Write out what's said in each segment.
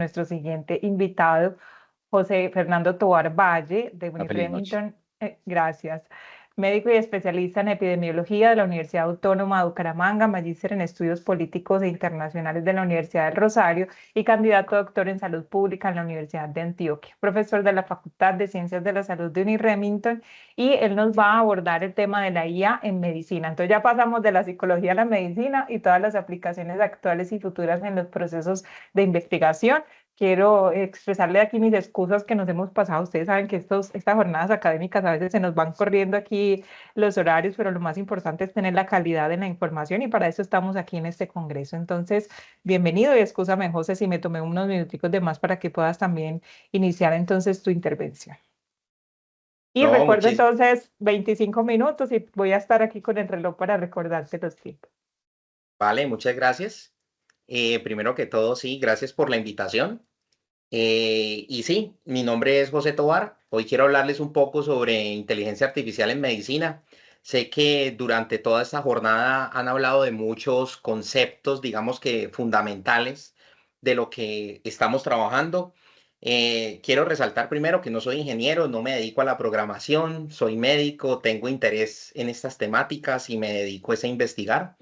Nuestro siguiente invitado, José Fernando Tovar Valle, de Una feliz noche. Uniremington, gracias, médico y especialista en epidemiología de la Universidad Autónoma de Bucaramanga, magíster en estudios políticos e internacionales de la Universidad del Rosario y candidato a doctor en salud pública en la Universidad de Antioquia, profesor de la Facultad de Ciencias de la Salud de Uniremington, y él nos va a abordar el tema de la IA en medicina. Entonces ya pasamos de la psicología a la medicina y todas las aplicaciones actuales y futuras en los procesos de investigación. Quiero expresarle aquí mis excusas que nos hemos pasado. Ustedes saben que estas jornadas académicas a veces se nos van corriendo aquí los horarios, pero lo más importante es tener la calidad en la información y para eso estamos aquí en este congreso. Entonces, bienvenido y excúsame, José, si me tomé unos minuticos de más para que puedas también iniciar entonces tu intervención. Y No, recuerdo entonces 25 minutos y voy a estar aquí con el reloj para recordarte los tiempos. vale, muchas gracias. Primero que todo, sí, gracias por la invitación. Y sí, mi nombre es José Tovar. Hoy quiero hablarles un poco sobre inteligencia artificial en medicina. Sé que durante toda esta jornada han hablado de muchos conceptos, digamos que fundamentales de lo que estamos trabajando. Quiero resaltar primero que no soy ingeniero, no me dedico a la programación, soy médico, tengo interés en estas temáticas y me dedico es a investigar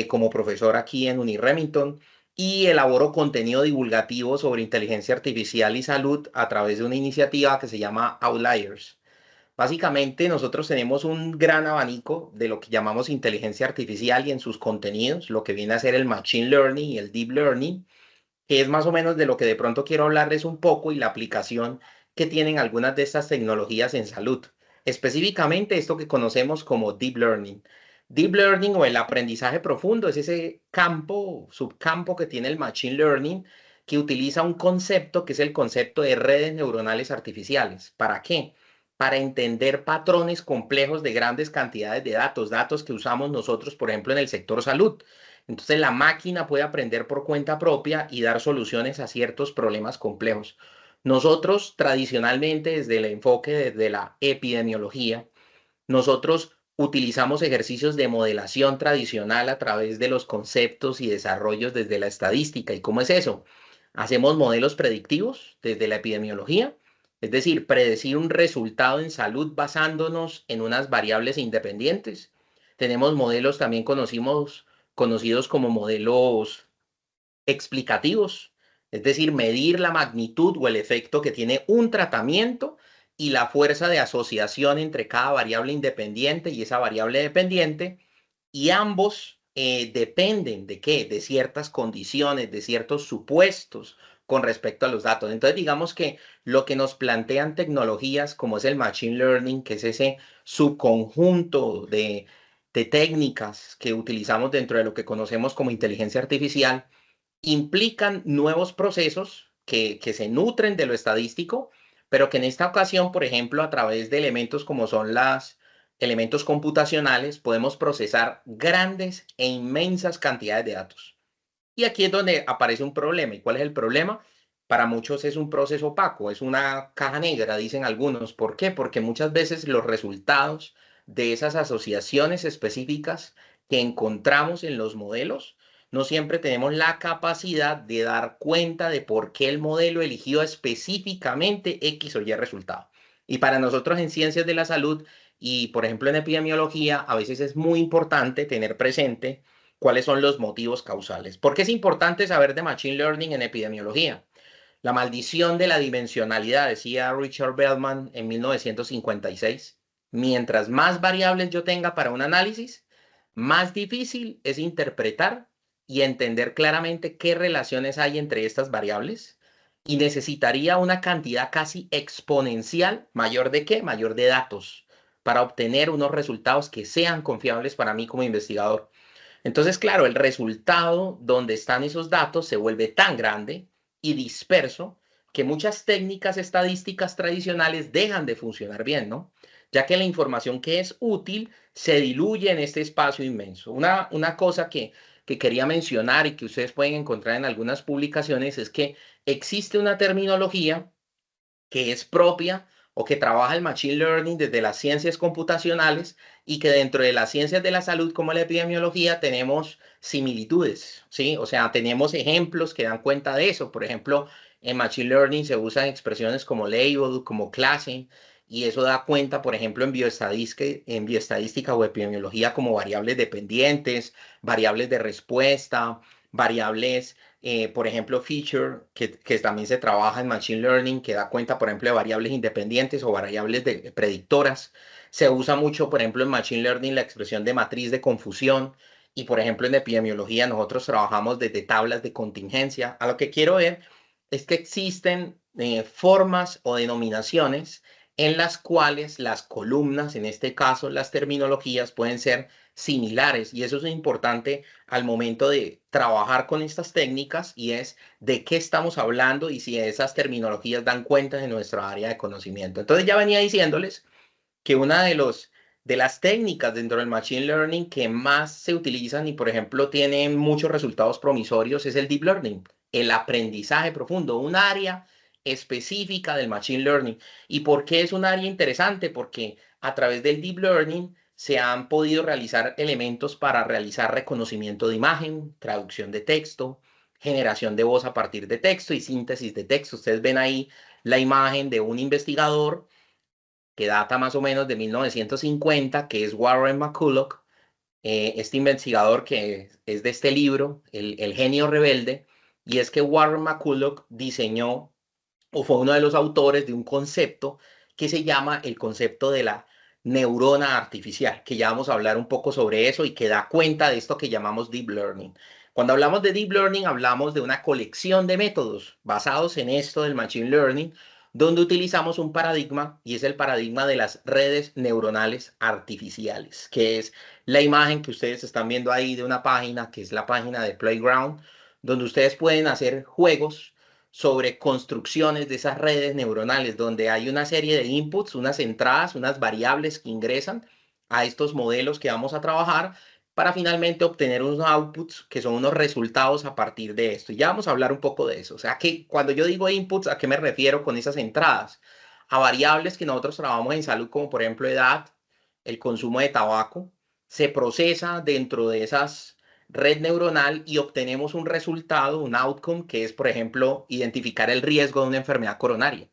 como profesor aquí en Uniremington y elaboro contenido divulgativo sobre inteligencia artificial y salud a través de una iniciativa que se llama Outliers. Básicamente, nosotros tenemos un gran abanico de lo que llamamos inteligencia artificial y en sus contenidos, lo que viene a ser el machine learning y el deep learning, que es más o menos de lo que de pronto quiero hablarles un poco y la aplicación que tienen algunas de estas tecnologías en salud. Específicamente esto que conocemos como deep learning. Deep learning o el aprendizaje profundo es ese campo, subcampo que tiene el machine learning que utiliza un concepto que es el concepto de redes neuronales artificiales. ¿Para qué? Para entender patrones complejos de grandes cantidades de datos, datos que usamos nosotros, por ejemplo, en el sector salud. Entonces la máquina puede aprender por cuenta propia y dar soluciones a ciertos problemas complejos. Nosotros tradicionalmente desde el enfoque desde la epidemiología, nosotros utilizamos ejercicios de modelación tradicional a través de los conceptos y desarrollos desde la estadística. ¿Y cómo es eso? Hacemos modelos predictivos desde la epidemiología, es decir, predecir un resultado en salud basándonos en unas variables independientes. Tenemos modelos también conocidos como modelos explicativos, es decir, medir la magnitud o el efecto que tiene un tratamiento y la fuerza de asociación entre cada variable independiente y esa variable dependiente, y ambos dependen de qué, de ciertas condiciones, de ciertos supuestos con respecto a los datos. Entonces, digamos que lo que nos plantean tecnologías como es el machine learning, que es ese subconjunto de técnicas que utilizamos dentro de lo que conocemos como inteligencia artificial, implican nuevos procesos que se nutren de lo estadístico, pero que en esta ocasión, por ejemplo, a través de elementos como son los elementos computacionales, podemos procesar grandes e inmensas cantidades de datos. Y aquí es donde aparece un problema. ¿Y cuál es el problema? Para muchos es un proceso opaco, es una caja negra, dicen algunos. ¿Por qué? Porque muchas veces los resultados de esas asociaciones específicas que encontramos en los modelos, no siempre tenemos la capacidad de dar cuenta de por qué el modelo eligió específicamente X o Y resultado. Y para nosotros en ciencias de la salud y, por ejemplo, en epidemiología, a veces es muy importante tener presente cuáles son los motivos causales. ¿Por qué es importante saber de Machine Learning en epidemiología? La maldición de la dimensionalidad, decía Richard Bellman en 1956. Mientras más variables yo tenga para un análisis, más difícil es interpretar y entender claramente qué relaciones hay entre estas variables y necesitaría una cantidad casi exponencial, mayor de qué, mayor de datos, para obtener unos resultados que sean confiables para mí como investigador. Entonces, claro, el resultado donde están esos datos se vuelve tan grande y disperso que muchas técnicas estadísticas tradicionales dejan de funcionar bien, ¿no? Ya que la información que es útil se diluye en este espacio inmenso. Una cosa que quería mencionar y que ustedes pueden encontrar en algunas publicaciones es que existe una terminología que es propia o que trabaja el Machine Learning desde las ciencias computacionales y que dentro de las ciencias de la salud como la epidemiología tenemos similitudes, ¿sí? O sea, tenemos ejemplos que dan cuenta de eso. Por ejemplo, en Machine Learning se usan expresiones como label, como clase, y eso da cuenta, por ejemplo, en bioestadística o epidemiología como variables dependientes, variables de respuesta, variables por ejemplo, feature, que también se trabaja en Machine Learning, que da cuenta, por ejemplo, de variables independientes o variables predictoras. Se usa mucho, por ejemplo, en Machine Learning la expresión de matriz de confusión. Y, por ejemplo, en epidemiología nosotros trabajamos desde tablas de contingencia. A lo que quiero ver es que existen formas o denominaciones en las cuales las columnas, en este caso las terminologías, pueden ser similares. Y eso es importante al momento de trabajar con estas técnicas y es de qué estamos hablando y si esas terminologías dan cuenta de nuestra área de conocimiento. Entonces ya venía diciéndoles que una de las técnicas dentro del Machine Learning que más se utilizan y, por ejemplo, tienen muchos resultados promisorios es el Deep Learning, el aprendizaje profundo, un área específica del Machine Learning. ¿Y por qué es un área interesante? Porque a través del Deep Learning se han podido realizar elementos para realizar reconocimiento de imagen, traducción de texto, generación de voz a partir de texto y síntesis de texto. Ustedes ven ahí la imagen de un investigador que data más o menos de 1950, que es Warren McCulloch, este investigador que es de este libro, el genio rebelde, y es que Warren McCulloch diseñó o fue uno de los autores de un concepto que se llama el concepto de la neurona artificial, que ya vamos a hablar un poco sobre eso y que da cuenta de esto que llamamos Deep Learning. Cuando hablamos de Deep Learning, hablamos de una colección de métodos basados en esto del Machine Learning, donde utilizamos un paradigma y es el paradigma de las redes neuronales artificiales, que es la imagen que ustedes están viendo ahí de una página, que es la página de Playground, donde ustedes pueden hacer juegos sobre construcciones de esas redes neuronales, donde hay una serie de inputs, unas entradas, unas variables que ingresan a estos modelos que vamos a trabajar para finalmente obtener unos outputs que son unos resultados a partir de esto. Y ya vamos a hablar un poco de eso. O sea, que cuando yo digo inputs, ¿a qué me refiero con esas entradas? A variables que nosotros trabajamos en salud, como por ejemplo edad, el consumo de tabaco, se procesa dentro de esas red neuronal y obtenemos un resultado, un outcome, que es, por ejemplo, identificar el riesgo de una enfermedad coronaria.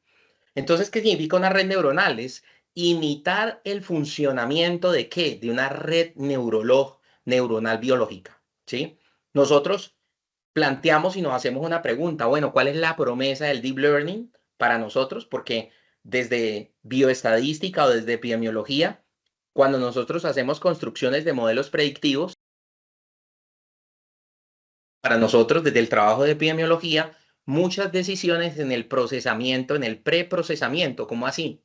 Entonces, ¿qué significa una red neuronal? Es imitar el funcionamiento de qué? De una red neuronal biológica, ¿sí? Nosotros planteamos y nos hacemos una pregunta, bueno, ¿cuál es la promesa del deep learning para nosotros? Porque desde bioestadística o desde epidemiología, cuando nosotros hacemos construcciones de modelos predictivos, para nosotros, desde el trabajo de epidemiología, muchas decisiones en el procesamiento, en el preprocesamiento, ¿cómo así?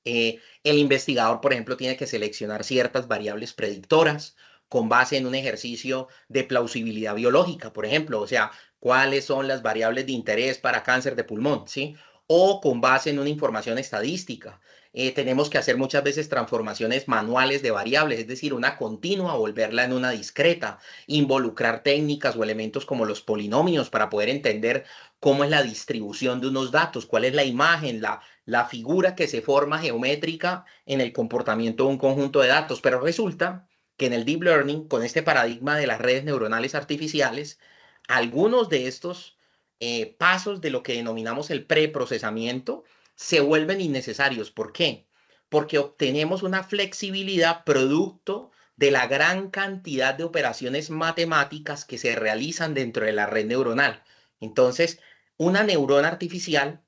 El investigador, por ejemplo, tiene que seleccionar ciertas variables predictoras con base en un ejercicio de plausibilidad biológica, por ejemplo, o sea, cuáles son las variables de interés para cáncer de pulmón, ¿sí? O con base en una información estadística. Tenemos que hacer muchas veces transformaciones manuales de variables, es decir, una continua, volverla en una discreta, involucrar técnicas o elementos como los polinomios para poder entender cómo es la distribución de unos datos, cuál es la imagen, la figura que se forma geométrica en el comportamiento de un conjunto de datos. Pero resulta que en el deep learning, con este paradigma de las redes neuronales artificiales, algunos de estos pasos de lo que denominamos el preprocesamiento se vuelven innecesarios. ¿Por qué? Porque obtenemos una flexibilidad producto de la gran cantidad de operaciones matemáticas que se realizan dentro de la red neuronal. Entonces, una neurona artificial,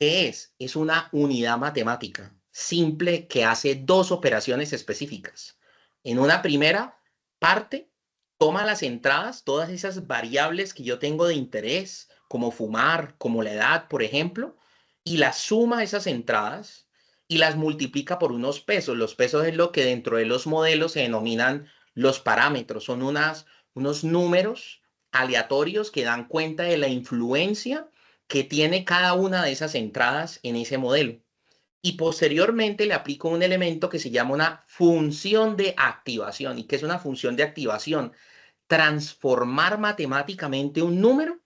¿qué es? Es una unidad matemática simple que hace dos operaciones específicas. En una primera parte, toma las entradas, todas esas variables que yo tengo de interés, como fumar, como la edad, por ejemplo, y las suma a esas entradas y las multiplica por unos pesos. Los pesos es lo que dentro de los modelos se denominan los parámetros. Son unos números aleatorios que dan cuenta de la influencia que tiene cada una de esas entradas en ese modelo. Y posteriormente le aplico un elemento que se llama una función de activación. ¿Y qué es una función de activación? Transformar matemáticamente un número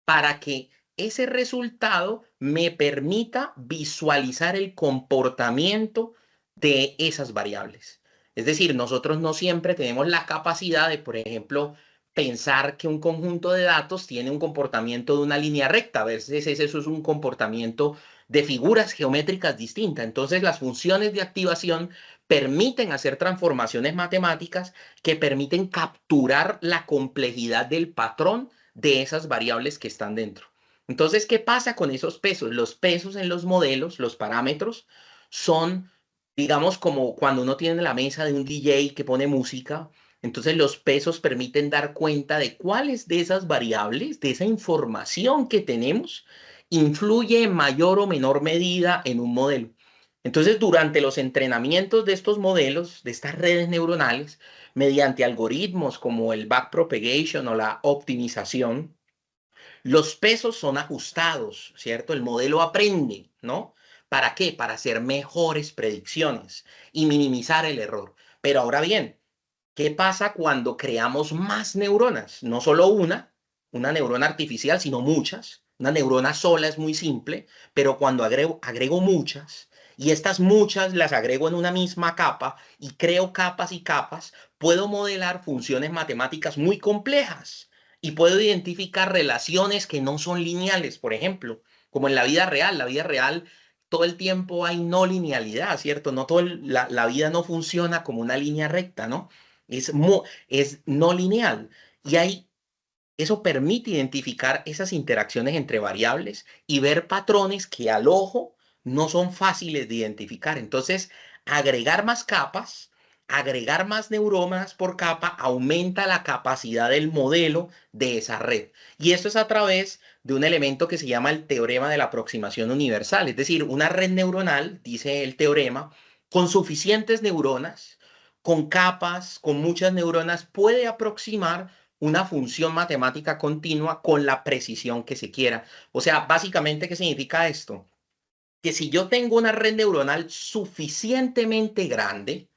para que ese resultado me permita visualizar el comportamiento de esas variables. Es decir, nosotros no siempre tenemos la capacidad de, por ejemplo, pensar que un conjunto de datos tiene un comportamiento de una línea recta. A veces eso es un comportamiento de figuras geométricas distintas. Entonces, las funciones de activación permiten hacer transformaciones matemáticas que permiten capturar la complejidad del patrón de esas variables que están dentro. Entonces, ¿qué pasa con esos pesos? Los pesos en los modelos, los parámetros, son, digamos, como cuando uno tiene la mesa de un DJ que pone música. Entonces, los pesos permiten dar cuenta de cuáles de esas variables, de esa información que tenemos, influye en mayor o menor medida en un modelo. Entonces, durante los entrenamientos de estos modelos, de estas redes neuronales, mediante algoritmos como el backpropagation o la optimización, los pesos son ajustados, ¿cierto? El modelo aprende, ¿no? ¿Para qué? Para hacer mejores predicciones y minimizar el error. Pero ahora bien, ¿qué pasa cuando creamos más neuronas? No solo una neurona artificial, sino muchas. Una neurona sola es muy simple, pero cuando agrego muchas, y estas muchas las agrego en una misma capa y creo capas y capas, puedo modelar funciones matemáticas muy complejas y puedo identificar relaciones que no son lineales, por ejemplo, como en la vida real. La vida real todo el tiempo hay no linealidad, ¿cierto? No todo la vida no funciona como una línea recta, ¿no? Es no lineal. Y eso permite identificar esas interacciones entre variables y ver patrones que al ojo no son fáciles de identificar. Entonces, agregar más capas, agregar más neuronas por capa, aumenta la capacidad del modelo de esa red. Y esto es a través de un elemento que se llama el teorema de la aproximación universal. Es decir, una red neuronal, dice el teorema, con suficientes neuronas, con capas, con muchas neuronas, puede aproximar una función matemática continua con la precisión que se quiera. O sea, básicamente, ¿qué significa esto? Que si yo tengo una red neuronal suficientemente grande,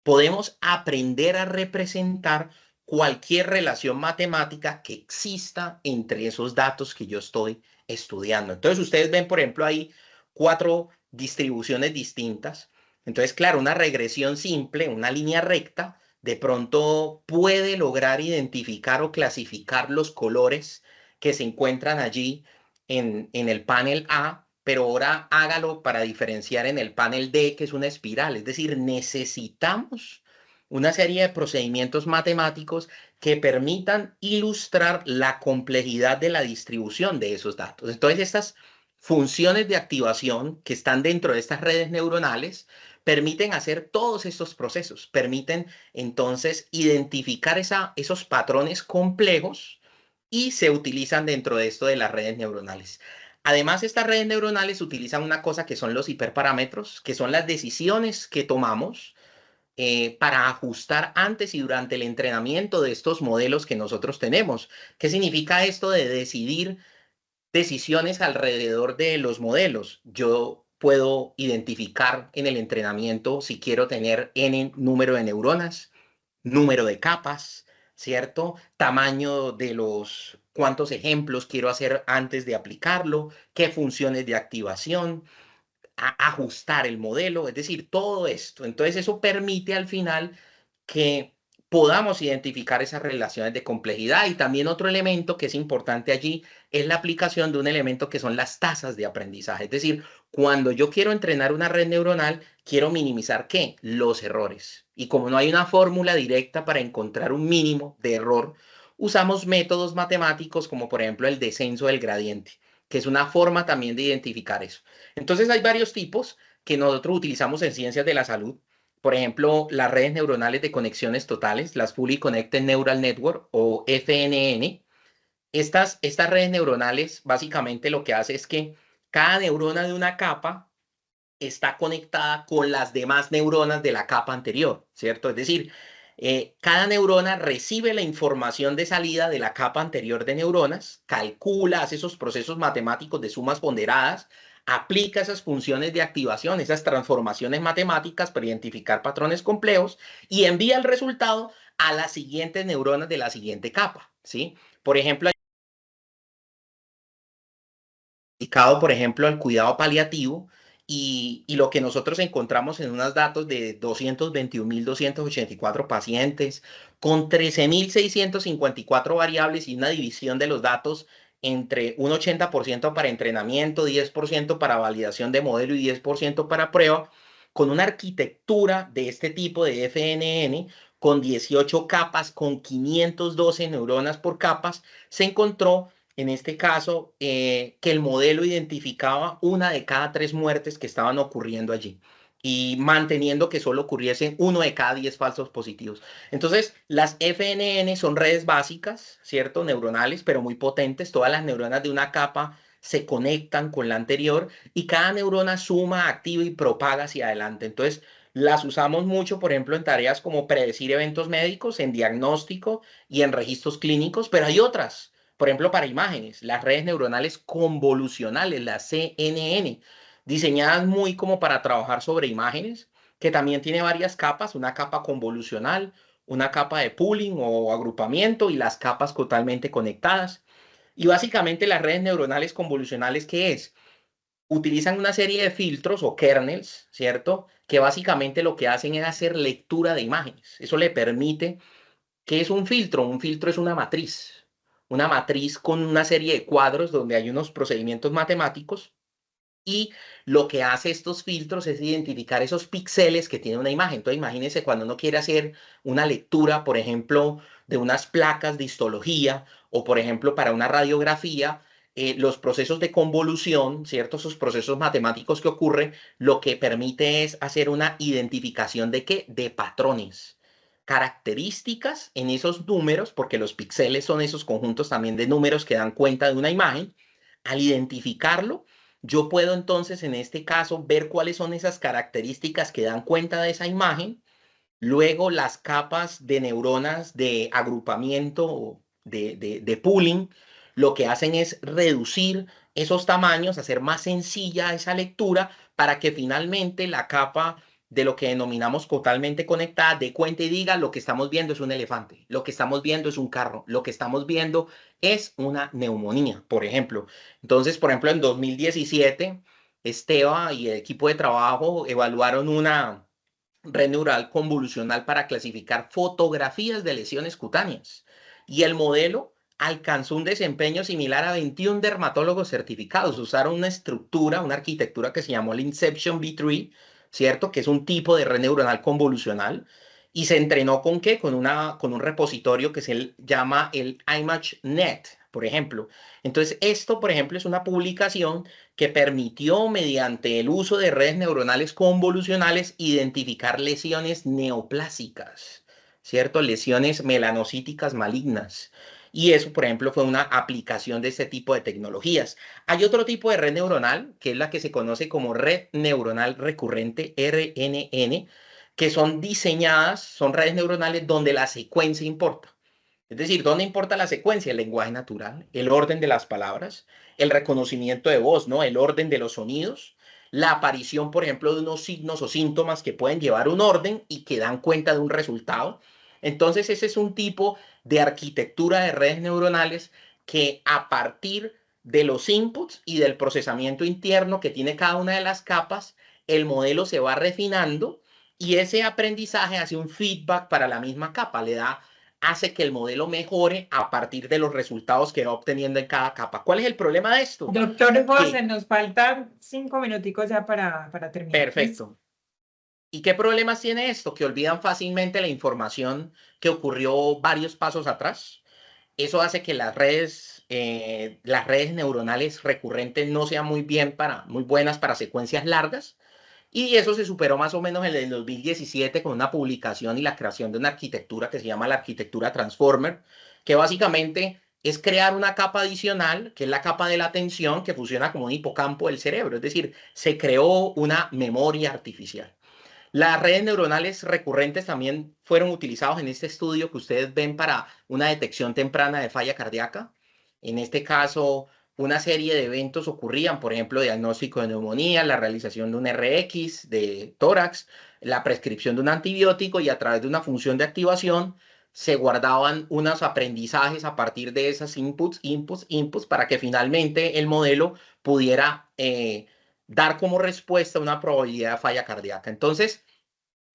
podemos aprender a representar cualquier relación matemática que exista entre esos datos que yo estoy estudiando. Entonces, ustedes ven, por ejemplo, ahí 4 distribuciones distintas. Entonces, claro, una regresión simple, una línea recta, de pronto puede lograr identificar o clasificar los colores que se encuentran allí en el panel A, pero ahora hágalo para diferenciar en el panel D, que es una espiral. Es decir, necesitamos una serie de procedimientos matemáticos que permitan ilustrar la complejidad de la distribución de esos datos. Entonces, estas funciones de activación que están dentro de estas redes neuronales permiten hacer todos estos procesos, permiten entonces identificar esos patrones complejos y se utilizan dentro de esto de las redes neuronales. Además, estas redes neuronales utilizan una cosa que son los hiperparámetros, que son las decisiones que tomamos para ajustar antes y durante el entrenamiento de estos modelos que nosotros tenemos. ¿Qué significa esto de decidir decisiones alrededor de los modelos? Yo puedo identificar en el entrenamiento si quiero tener n número de neuronas, número de capas, ¿cierto? Tamaño de cuántos ejemplos quiero hacer antes de aplicarlo, qué funciones de activación, ajustar el modelo, es decir, todo esto. Entonces eso permite al final que podamos identificar esas relaciones de complejidad. Y también otro elemento que es importante allí es la aplicación de un elemento que son las tasas de aprendizaje. Es decir, cuando yo quiero entrenar una red neuronal, quiero minimizar ¿qué? Los errores. Y como no hay una fórmula directa para encontrar un mínimo de error, usamos métodos matemáticos como por ejemplo el descenso del gradiente, que es una forma también de identificar eso. Entonces hay varios tipos que nosotros utilizamos en ciencias de la salud. Por ejemplo, las redes neuronales de conexiones totales, las Fully Connected Neural Network o FNN. Estas redes neuronales básicamente lo que hace es que cada neurona de una capa está conectada con las demás neuronas de la capa anterior, ¿cierto? Es decir, cada neurona recibe la información de salida de la capa anterior de neuronas, calcula, hace esos procesos matemáticos de sumas ponderadas, aplica esas funciones de activación, esas transformaciones matemáticas para identificar patrones complejos y envía el resultado a las siguientes neuronas de la siguiente capa, ¿sí? Por ejemplo, dedicado, por ejemplo, al cuidado paliativo y lo que nosotros encontramos en unos datos de 221.284 pacientes con 13.654 variables y una división de los datos entre un 80% para entrenamiento, 10% para validación de modelo y 10% para prueba, con una arquitectura de este tipo de FNN, con 18 capas, con 512 neuronas por capas, se encontró en este caso, que el modelo identificaba una de cada 3 muertes que estaban ocurriendo allí y manteniendo que solo ocurriesen uno de cada 10 falsos positivos. Entonces, las FNN son redes básicas, ¿cierto? Neuronales, pero muy potentes. Todas las neuronas de una capa se conectan con la anterior y cada neurona suma, activa y propaga hacia adelante. Entonces, las usamos mucho, por ejemplo, en tareas como predecir eventos médicos, en diagnóstico y en registros clínicos, pero hay otras. Por ejemplo, para imágenes, las redes neuronales convolucionales, las CNN, diseñadas muy como para trabajar sobre imágenes, que también tiene varias capas, una capa convolucional, una capa de pooling o agrupamiento y las capas totalmente conectadas. Y básicamente las redes neuronales convolucionales, ¿qué es? Utilizan una serie de filtros o kernels, ¿cierto? Que básicamente lo que hacen es hacer lectura de imágenes. Eso le permite. ¿Qué es un filtro? Un filtro es una matriz con una serie de cuadros donde hay unos procedimientos matemáticos y lo que hace estos filtros es identificar esos píxeles que tiene una imagen. Entonces, imagínense cuando uno quiere hacer una lectura, por ejemplo, de unas placas de histología o, por ejemplo, para una radiografía, los procesos de convolución, ¿cierto? Esos procesos matemáticos que ocurren, lo que permite es hacer una identificación de qué? De patrones, características en esos números, porque los píxeles son esos conjuntos también de números que dan cuenta de una imagen. Al identificarlo, yo puedo entonces en este caso ver cuáles son esas características que dan cuenta de esa imagen. Luego las capas de neuronas de agrupamiento, de pooling, lo que hacen es reducir esos tamaños, hacer más sencilla esa lectura para que finalmente la capa de lo que denominamos totalmente conectada dé cuenta y diga lo que estamos viendo es un elefante, lo que estamos viendo es un carro, lo que estamos viendo es una neumonía, por ejemplo. Entonces, por ejemplo, en 2017, Esteba y el equipo de trabajo evaluaron una red neural convolucional para clasificar fotografías de lesiones cutáneas. Y el modelo alcanzó un desempeño similar a 21 dermatólogos certificados. Usaron una estructura, una arquitectura que se llamó el Inception V3, ¿cierto? Que es un tipo de red neuronal convolucional. Y se entrenó con qué? Con un repositorio que se llama el ImageNet, por ejemplo. Entonces, esto, por ejemplo, es una publicación que permitió, mediante el uso de redes neuronales convolucionales, identificar lesiones neoplásicas, ¿cierto? Lesiones melanocíticas malignas. Y eso, por ejemplo, fue una aplicación de este tipo de tecnologías. Hay otro tipo de red neuronal, que es la que se conoce como red neuronal recurrente, RNN, que son diseñadas, son redes neuronales donde la secuencia importa. Es decir, ¿dónde importa la secuencia? El lenguaje natural, el orden de las palabras, el reconocimiento de voz, ¿no? El orden de los sonidos, la aparición, por ejemplo, de unos signos o síntomas que pueden llevar un orden y que dan cuenta de un resultado. Entonces, ese es un tipo de arquitectura de redes neuronales que a partir de los inputs y del procesamiento interno que tiene cada una de las capas, el modelo se va refinando y ese aprendizaje hace un feedback para la misma capa, le da hace que el modelo mejore a partir de los resultados que va obteniendo en cada capa. ¿Cuál es el problema de esto? Doctor José, Que, nos faltan 5 minuticos ya para terminar. perfecto. ¿Y qué problemas tiene esto? Que olvidan fácilmente la información que ocurrió varios pasos atrás. Eso hace que las redes neuronales recurrentes no sean muy buenas para secuencias largas. Y eso se superó más o menos en el 2017 con una publicación y la creación de una arquitectura que se llama la arquitectura Transformer, que básicamente es crear una capa adicional, que es la capa de la atención, que funciona como un hipocampo del cerebro. Es decir, se creó una memoria artificial. Las redes neuronales recurrentes también fueron utilizados en este estudio que ustedes ven para una detección temprana de falla cardíaca. En este caso, una serie de eventos ocurrían, por ejemplo, diagnóstico de neumonía, la realización de un RX de tórax, la prescripción de un antibiótico y a través de una función de activación se guardaban unos aprendizajes a partir de esas inputs, para que finalmente el modelo pudiera dar como respuesta una probabilidad de falla cardíaca. Entonces,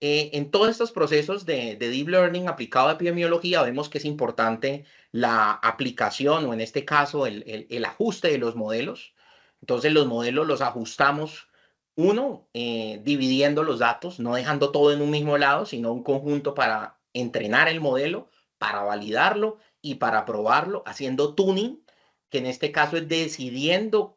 en todos estos procesos de deep learning aplicado a epidemiología, vemos que es importante la aplicación o en este caso el ajuste de los modelos. Entonces los modelos los ajustamos, uno, dividiendo los datos, no dejando todo en un mismo lado, sino un conjunto para entrenar el modelo, para validarlo y para probarlo, haciendo tuning, que en este caso es decidiendo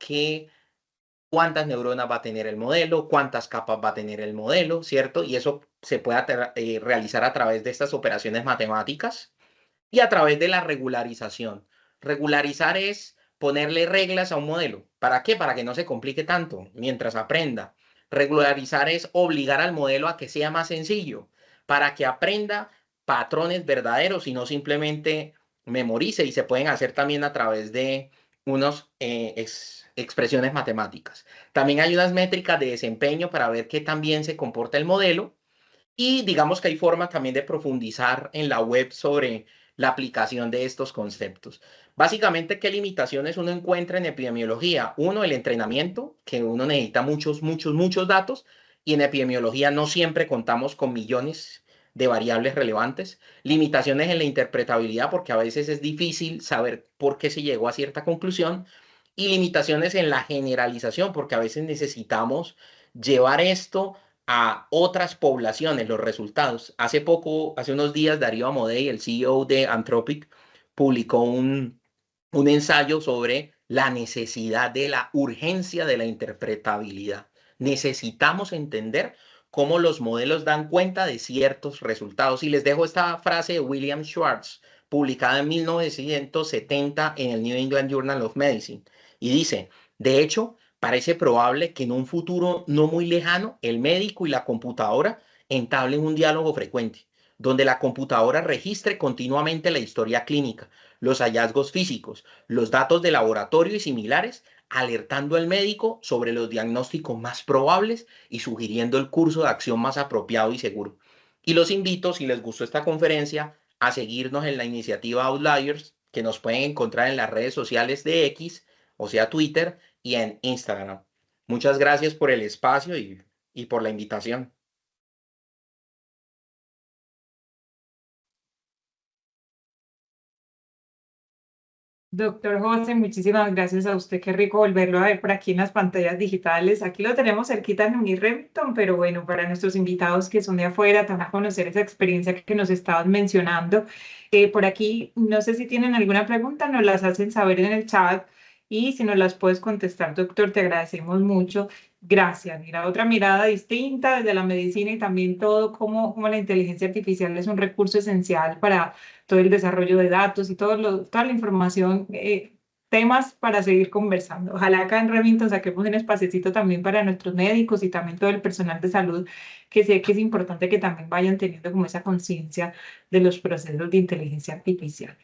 cuántas neuronas va a tener el modelo, cuántas capas va a tener el modelo, ¿cierto? Y eso se puede realizar a través de estas operaciones matemáticas y a través de la regularización. Regularizar es ponerle reglas a un modelo. ¿Para qué? Para que no se complique tanto mientras aprenda. Regularizar es obligar al modelo a que sea más sencillo, para que aprenda patrones verdaderos y no simplemente memorice, y se pueden hacer también a través de unas expresiones matemáticas. También hay unas métricas de desempeño para ver qué tan bien se comporta el modelo, y digamos que hay formas también de profundizar en la web sobre la aplicación de estos conceptos. Básicamente, ¿qué limitaciones uno encuentra en epidemiología? Uno, el entrenamiento, que uno necesita muchos datos, y en epidemiología no siempre contamos con millones de variables relevantes. Limitaciones en la interpretabilidad, porque a veces es difícil saber por qué se llegó a cierta conclusión. Y limitaciones en la generalización, porque a veces necesitamos llevar esto a otras poblaciones, los resultados. Hace unos días, Darío Amodei, el CEO de Anthropic, publicó un ensayo sobre la necesidad de la urgencia de la interpretabilidad. Necesitamos entender cómo los modelos dan cuenta de ciertos resultados. Y les dejo esta frase de William Schwartz, publicada en 1970 en el New England Journal of Medicine. Y dice, de hecho, parece probable que en un futuro no muy lejano, el médico y la computadora entablen un diálogo frecuente, donde la computadora registre continuamente la historia clínica, los hallazgos físicos, los datos de laboratorio y similares, alertando al médico sobre los diagnósticos más probables y sugiriendo el curso de acción más apropiado y seguro. Y los invito, si les gustó esta conferencia, a seguirnos en la iniciativa Outliers, que nos pueden encontrar en las redes sociales de X, o sea, Twitter, y en Instagram. Muchas gracias por el espacio y por la invitación. Doctor José, muchísimas gracias a usted. Qué rico volverlo a ver por aquí en las pantallas digitales. Aquí lo tenemos cerquita en mi Remington, pero bueno, para nuestros invitados que son de afuera, van a conocer esa experiencia que nos estaban mencionando. Por aquí, no sé si tienen alguna pregunta, nos las hacen saber en el chat y si nos las puedes contestar, doctor, te agradecemos mucho. Gracias. Mira, otra mirada distinta desde la medicina y también todo cómo la inteligencia artificial es un recurso esencial para todo el desarrollo de datos y toda la información, temas para seguir conversando. Ojalá acá en Remington saquemos un espacecito también para nuestros médicos y también todo el personal de salud, que sé que es importante que también vayan teniendo como esa conciencia de los procesos de inteligencia artificial.